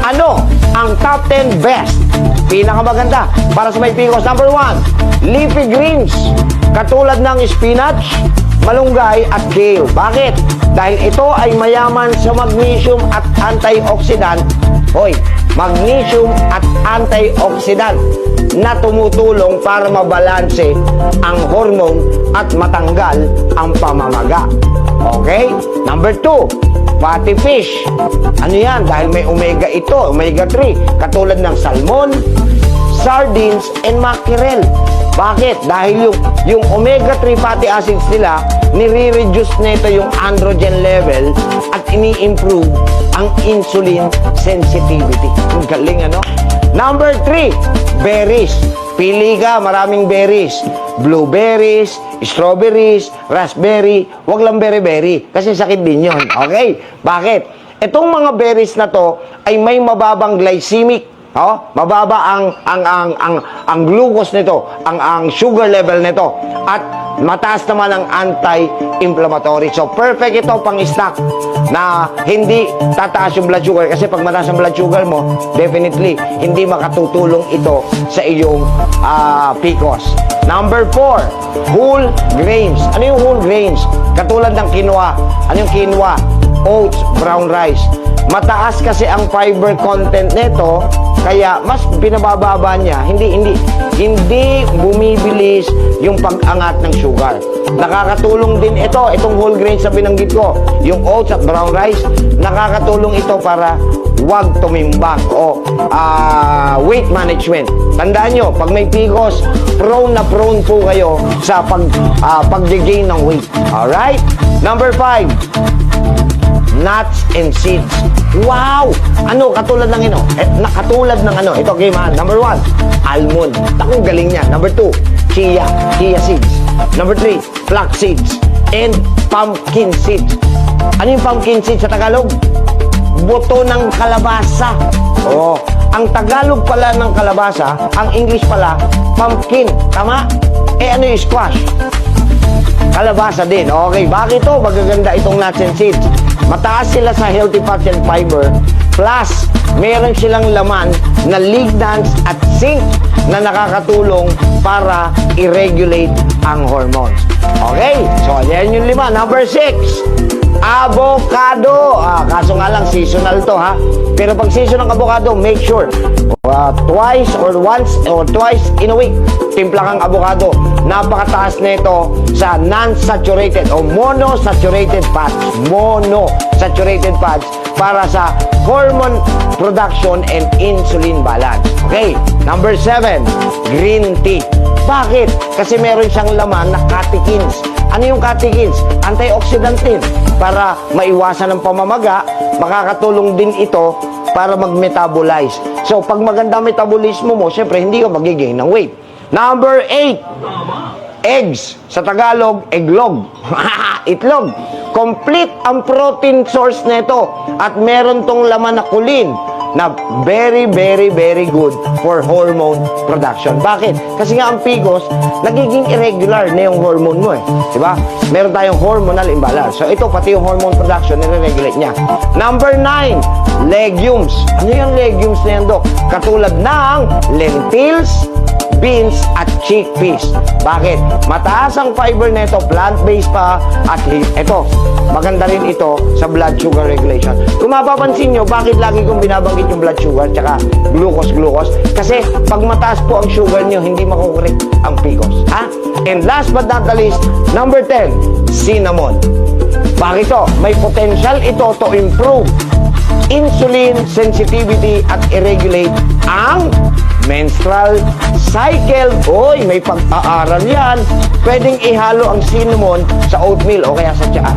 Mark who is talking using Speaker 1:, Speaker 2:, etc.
Speaker 1: Ano ang top 10 best, pinakamaganda para sa may PCOS? Number 1, leafy greens. Katulad ng spinach, malunggay at kale. Bakit? Dahil ito ay mayaman sa magnesium at antioxidant. Hoy, magnesium at antioxidant na tumutulong para mabalanse ang hormone at matanggal ang pamamaga. Okay? Number 2, fatty fish. Ano yan? Dahil may omega ito, omega 3, katulad ng salmon, sardines, and mackerel. Bakit? Dahil yung omega 3 fatty acids nila, nire-reduce nito yung androgen level at ini-improve ang insulin sensitivity. Ang galing, ano? Number 3, berries. Pili ka, maraming berries. Blueberries, strawberries, raspberry, wag lang berry-berry kasi sakit din yun. Okay? Bakit? Itong mga berries na to ay may mababang glycemic. Mababa ang glucose nito, ang sugar level nito, at mataas naman ang anti-inflammatory. So perfect ito pang snack na hindi tataas yung blood sugar, kasi pag mataas ang blood sugar mo, definitely hindi makatutulong ito sa iyong PCOS. Number 4, whole grains. Ano yung whole grains? Katulad ng quinoa. Ano yung quinoa? Oats, brown rice. Mataas kasi ang fiber content nito, kaya mas pinabababa niya. Hindi bumibilis yung pag-angat ng sugar. Nakakatulong din itong whole grains na binanggit ko, yung oats at brown rice. Nakakatulong ito para wag tumimbang o weight management. Tandaan nyo, pag may PCOS, prone po kayo sa pag-gain ng weight. Alright? Number 5, nuts and seeds. Wow! Ano? Katulad ng katulad ng ito, game ha. Number 1, almond. Takong galing niya. Number 2, chia seeds. Number 3, flax seeds. And pumpkin seeds. Ano yung pumpkin seeds sa Tagalog? Buto ng kalabasa. Ang Tagalog pala ng kalabasa, ang English pala, pumpkin. Tama? Ano yung squash? Kalabasa din. Okay, bakit ito? Magaganda itong nuts and seeds. Mataas sila sa healthy fats and fiber, plus meron silang laman na lignans at zinc na nakakatulong para i-regulate ang hormones. Okay, so yan yung 5. Number 6, avocado. Kaso nga lang seasonal to ha. Pero pag season ng avocado, make sure twice or once or twice in a week, timpla kang avocado. Napakataas nito sa non-saturated o monosaturated fats. Monosaturated fats para sa hormone production and insulin balance. Okay, number 7, green tea. Bakit? Kasi meron siyang laman na catechins. Ano yung catechins? Antioxidant din. Para maiwasan ang pamamaga, makakatulong din ito para mag-metabolize. So, pag maganda metabolismo mo, syempre, hindi ka magigain ng weight. Number 8, eggs. Sa Tagalog, eglog. Itlog. Complete ang protein source nito. At meron tong laman na kulin na very good for hormone production. Bakit? Kasi nga ang PCOS, nagiging irregular na yung hormone mo Diba? Meron tayong hormonal imbalance. So ito, pati yung hormone production, nire-regulate niya. Number 9, legumes. Ano yung legumes na yan, Dok? Katulad ng lentils, beans, at chickpeas. Bakit? Mataas ang fiber nito, plant-based pa, at ito, maganda rin ito sa blood sugar regulation. Kung mapapansin nyo, bakit lagi kong binabanggit yung blood sugar tsaka glucose? Kasi pag mataas po ang sugar nyo, hindi makukorek ang PCOS. And last but not the least, number 10, cinnamon. Bakit ito? May potential ito to improve insulin sensitivity at i-regulate ang menstrual cycle. May pag-aaral yan. Pwedeng ihalo ang cinnamon sa oatmeal o kaya sa tsaa.